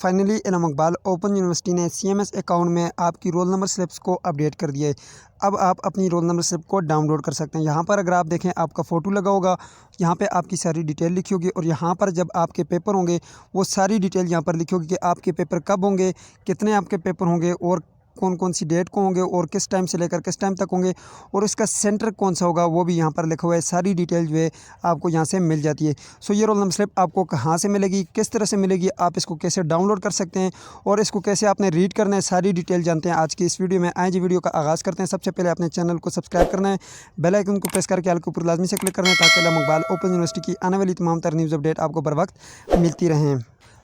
Finally इनाम Iqbal open university ने CMS account में आपकी रोल नंबर स्लिप्स को अपडेट कर दिया है। अब आप अपनी रोल नंबर स्लिप को डाउनलोड कर सकते हैं। यहाँ पर अगर आप देखें आपका फ़ोटो लगा होगा, यहाँ पे आपकी सारी डिटेल लिखी होगी और यहाँ पर जब आपके पेपर होंगे वो सारी डिटेल यहाँ पर लिखी होगी कि आपके पेपर कब होंगे, कितने आपके पेपर होंगे और कौन कौन सी डेट को होंगे और किस टाइम से लेकर किस टाइम तक होंगे और इसका सेंटर कौन सा होगा वो भी यहाँ पर लिखा हुआ है। सारी डिटेल जो है आपको यहाँ से मिल जाती है। सो ये रोल नंबर स्लिप आपको कहाँ से मिलेगी, किस तरह से मिलेगी, आप इसको कैसे डाउनलोड कर सकते हैं और इसको कैसे आपने रीड करना है, सारी डिटेल जानते हैं आज की इस वीडियो में। आइए जी वीडियो का आगाज़ करते हैं। सबसे पहले अपने चैनल को सब्सक्राइब करना है, बेल आइकन को प्रेस करके आल के ऊपर लाजमी से क्लिक करना है ताकि इनाम इकबाल ओपन यूनिवर्सिटी की आने वाली तमाम तर न्यूज़ अपडेट आपको बर वक्त मिलती रहें।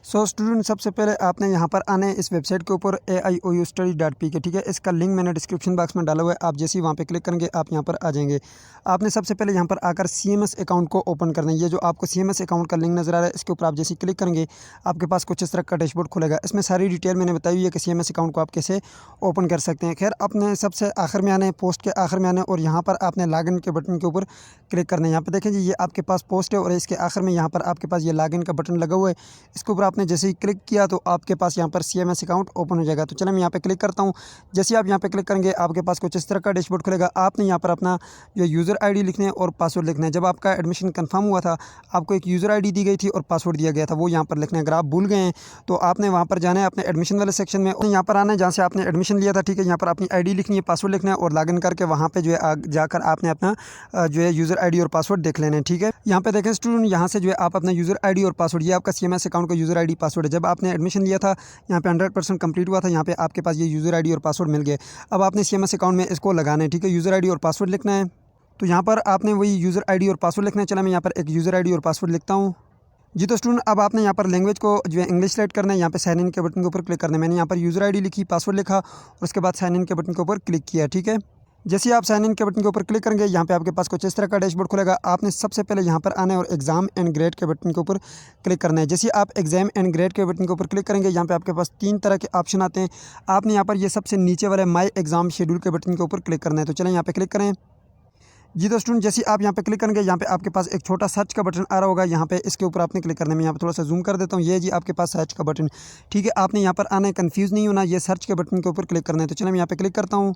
सो स्टूडेंट सबसे पहले आपने यहाँ पर आना है इस वेबसाइट के ऊपर AIOUstudy.pk। ठीक है, इसका लिंक मैंने डिस्क्रिप्शन बॉक्स में डाला हुआ है। आप जैसे ही वहाँ पे क्लिक करेंगे आप यहाँ पर आ जाएंगे। आपने सबसे पहले यहाँ पर आकर CMS अकाउंट को ओपन करना है। ये जो आपको CMS अकाउंट का लिंक नज़र आ रहा है इसके ऊपर आप जैसे ही क्लिक करेंगे आपके पास कुछ इस तरह का डैशबोर्ड खुलेगा। इसमें सारी डिटेल मैंने बताई हुई है कि CMS अकाउंट को आप कैसे ओपन कर सकते हैं। खैर, अपने सबसे आखिर में आने, पोस्ट के आखिर में आने और यहाँ पर आपने लॉगिन के बटन के ऊपर क्लिक करना है। यहाँ पर देखें जी, ये आपके पास पोस्ट है और इसके आखिर में यहाँ पर आपके पास ये लॉगिन का बटन लगा हुआ है। इसके ऊपर आपने जैसे ही क्लिक किया तो आपके पास यहाँ पर CMS अकाउंट ओपन हो जाएगा। तो चलिए मैं यहाँ पे क्लिक करता हूँ। जैसे आप यहाँ पे क्लिक करेंगे आपके पास कुछ इस तरह का डैशबोर्ड खुलेगा। आपने यहाँ पर अपना जो यूज़र आईडी लिखना है और पासवर्ड लिखना है। जब आपका एडमिशन कंफर्म हुआ था आपको एक यूज़र आईडी दी गई थी और पासवर्ड दिया गया था, वो यहाँ पर लिखना है। अगर आप भूल गए हैं तो आपने वहाँ पर जाना है अपने एडमिशन वाले सेक्शन में और यहाँ पर आना है जहाँ से आपने एडमिशन लिया था। ठीक है, यहाँ पर अपनी ID लिखनी है, पासवर्ड लिखना है और लॉगिन करके वहाँ पर जो है जाकर आपने अपना जो है यूज़र ID और पासवर्ड देख लेना है। ठीक है, यहाँ पे देखें स्टूडेंट, यहाँ से जो है आप अपना यूज़र ID और पासवर्ड, ये आपका CMS अकाउंट का यूज़र ID पासवर्ड है। जब आपने एडमिशन लिया था यहाँ पे 100% कंप्लीट हुआ था, यहाँ पे आपके पास ये यूज़र आईडी और पासवर्ड मिल गए। अब आपने CMS अकाउंट में इसको लगाना है। ठीक है, यूज़र आईडी और पासवर्ड लिखना है। तो यहाँ पर आपने वही यूज़र आईडी और पासवर्ड लिखना है। चला मैं यहाँ पर एक यूज़र आईडी और पासवर्ड लिखता हूँ जी। तो स्टूडेंट अब आपने यहाँ पर लैंग्वेज को जो है इंग्लिश सेलेक्ट करना है। यहाँ पे साइन इन के बटन के ऊपर क्लिक करना है। मैंने यहाँ पर यूज़र आईडी लिखी, पासवर्ड लिखा और उसके बाद साइन इन के बटन के ऊपर क्लिक किया। ठीक है, जैसे आप साइन इन के बटन के ऊपर क्लिक करेंगे यहाँ पे आपके पास कुछ इस तरह का डैशबोर्ड खुलेगा। आपने सबसे पहले यहाँ पर आना है और एग्ज़ाम एंड ग्रेड के बटन के ऊपर क्लिक करना है। जैसे आप एग्ज़ाम एंड ग्रेड के बटन के ऊपर क्लिक करेंगे यहाँ पे आपके पास 3 तरह के ऑप्शन आते हैं। आपने यहाँ पर ये सबसे नीचे वाले माई एग्ज़ाम शेड्यूल के बटन के ऊपर क्लिक करना है। तो चलें यहाँ पे क्लिक करें जी। तो स्टूडेंट जैसे आप यहाँ पे क्लिक करेंगे यहाँ पे आपके पास एक छोटा सर्च का बटन आ रहा होगा, यहाँ पे इसके ऊपर आपने क्लिक करना है। मैं यहाँ पे थोड़ा सा जूम कर देता हूँ। ये जी आपके पास सर्च का बटन। ठीक है, आपने यहाँ पर आना है, कन्फ्यूज़ नहीं होना, ये सर्च के बटन के ऊपर क्लिक करना है। तो चलें मैं यहाँ पे क्लिक करता हूँ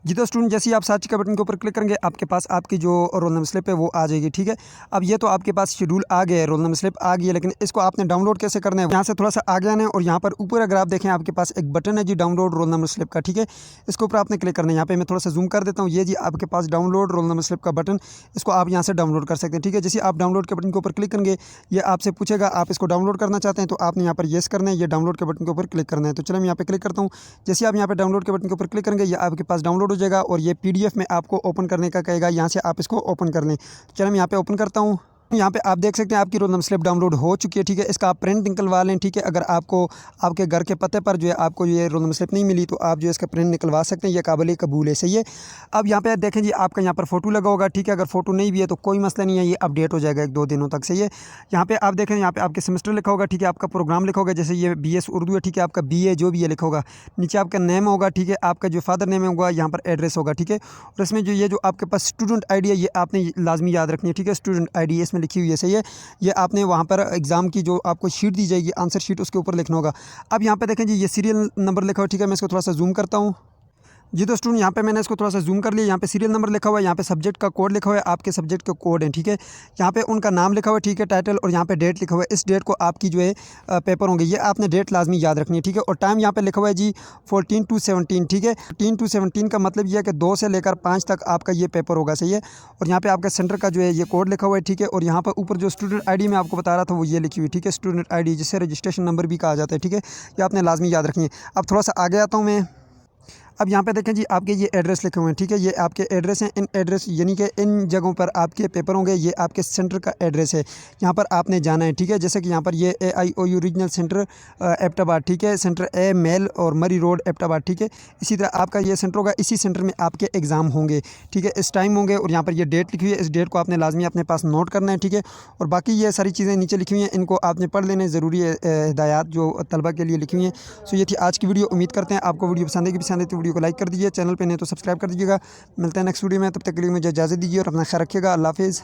जी। तो स्टूडेंट जैसे ही आप सर्च के बटन के ऊपर क्लिक करेंगे आपके पास आपकी जो रोल नंबर स्लिप है वो आ जाएगी। ठीक है, अब ये तो आपके पास शेड्यूल आ गया है, रोल नंबर स्लिप आ गई है, लेकिन इसको आपने डाउनलोड कैसे करना है, यहाँ से थोड़ा सा आगे आना है और यहाँ पर ऊपर अगर आप देखें आपके पास एक बटन है जी, डाउनलोड रोल नंबर स्लिप का। ठीक है, इसके ऊपर आपने क्लिक करना है। यहाँ पे मैं थोड़ा सा जूम कर देता हूँ। ये जी आपके पास डाउनलोड रोल नंबर स्लिप का बटन, इसको आप यहाँ से डाउनलोड कर सकते हैं। ठीक है, जैसे आप डाउनलोड के बटन के ऊपर क्लिक करेंगे ये आपसे पूछेगा आप इसको डाउनलोड करना चाहते हैं, तो आपने यहाँ पर येस करना है, ये डाउनलोड के बटन के ऊपर क्लिक करना है। तो चलिए मैं यहाँ पे क्लिक करता हूँ। जैसे आप यहाँ पे डाउनलोड के बटन के ऊपर क्लिक करेंगे ये आपके पास डाउनलोड हो जाएगा और ये PDF में आपको ओपन करने का कहेगा, यहाँ से आप इसको ओपन कर लें। चलिए मैं यहाँ पे ओपन करता हूँ। यहाँ पे आप देख सकते हैं आपकी रोल नंबर स्लिप डाउनलोड हो चुकी है। ठीक है, इसका आप प्रिंट निकलवा लें। ठीक है, अगर आपको आपके घर के पते पर जो है आपको ये रोल नंबर स्लिप नहीं मिली तो आप जो है इसका प्रिंट निकलवा सकते हैं। ये काबिल कबूल है, सही है। अब यहाँ पे देखें जी आपका यहाँ पर फ़ोटो लगा होगा। ठीक है, अगर फ़ोटो नहीं भी है तो कोई मसला नहीं है, ये अपडेट हो जाएगा 1-2 दिनों तक, सही है। यहाँ पे आप देखें यहाँ पे आपके सेमेस्टर लिखा होगा। ठीक है, आपका प्रोग्राम लिखा होगा, जैसे ये BS उर्दू है। ठीक है, आपका BA जो भी है लिखा होगा। नीचे आपका नेम होगा। ठीक है, आपका जो फादर नेम होगा, यहाँ पर एड्रेस होगा। ठीक है, और इसमें जो ये जो आपके पास स्टूडेंट ID है ये आपने लाजमी याद रखनी है। ठीक है, स्टूडेंट ID इसमें लिखी हुई है, सही है। ये आपने वहाँ पर एग्ज़ाम की जो आपको शीट दी जाएगी, आंसर शीट, उसके ऊपर लिखना होगा। अब यहाँ पे देखें जी ये सीरियल नंबर लिखा हुआ। ठीक है, मैं इसको थोड़ा सा जूम करता हूँ जी। तो स्टूडेंट यहाँ पे मैंने इसको थोड़ा सा जूम कर लिया। यहाँ पे सीरियल नंबर लिखा हुआ है, यहाँ पे सब्जेक्ट का कोड लिखा हुआ है, आपके सब्जेक्ट के कोड हैं। ठीक है, यहाँ पे उनका नाम लिखा हुआ है। ठीक है, टाइटल, और यहाँ पे डेट लिखा हुआ है। इस डेट को आपकी जो है पेपर होंगे, ये आपने डेट लाजमी याद रखनी है। ठीक है, और टाइम यहाँ पे लिखा हुआ है जी 14 to 17। ठीक है, 14 to 17 का मतलब ये है कि 2 से लेकर 5 तक आपका ये पेपर होगा, सही है। और यहाँ पे आपका सेंटर का जो है ये कोड लिखा हुआ है। ठीक है, और यहाँ पर ऊपर जो स्टूडेंट ID मैं आपको बता रहा था वो ये लिखी हुई। ठीक है, स्टूडेंट ID जिसे रजिस्ट्रेशन नंबर भी कहा जाता है। ठीक है, ये आपने लाजमी याद रखनी है। अब थोड़ा सा आगे आता हूँ मैं। अब यहाँ पे देखें जी आपके ये एड्रेस लिखे हुए हैं। ठीक है, ये आपके एड्रेस हैं। इन एड्रेस यानी कि इन जगहों पर आपके पेपर होंगे, ये आपके सेंटर का एड्रेस है, यहाँ पर आपने जाना है। ठीक है, जैसे कि यहाँ पर ये AIOU रीजनल सेंटर एबटाबाद। ठीक है, सेंटर A मेल और मरी रोड एबटाबाद। ठीक है, इसी तरह आपका ये सेंटर होगा, इसी सेंटर में आपके एग्ज़ाम होंगे। ठीक है, इस टाइम होंगे और यहाँ पर ये डेट लिखी हुई है, इस डेट को आपने लाजमी अपने पास नोट करना है। ठीक है, और बाकी ये सारी चीज़ें नीचे लिखी हुई हैं, इनको आपने पढ़ लेने ज़रूरी है, हिदायत जो तलबा के लिए लिखी हुई हैं। सो ये थी आज की वीडियो। उम्मीद करते हैं आपको वीडियो पसंद आएगी। पसंद है तो वीडियो को लाइक कर दीजिए, चैनल पे नहीं तो सब्सक्राइब कर दीजिएगा। मिलते हैं नेक्स्ट वीडियो में, तब तक के लिए मुझे इजाज़त दीजिए और अपना ख्याल रखिएगा। अल्लाह हाफ़िज़।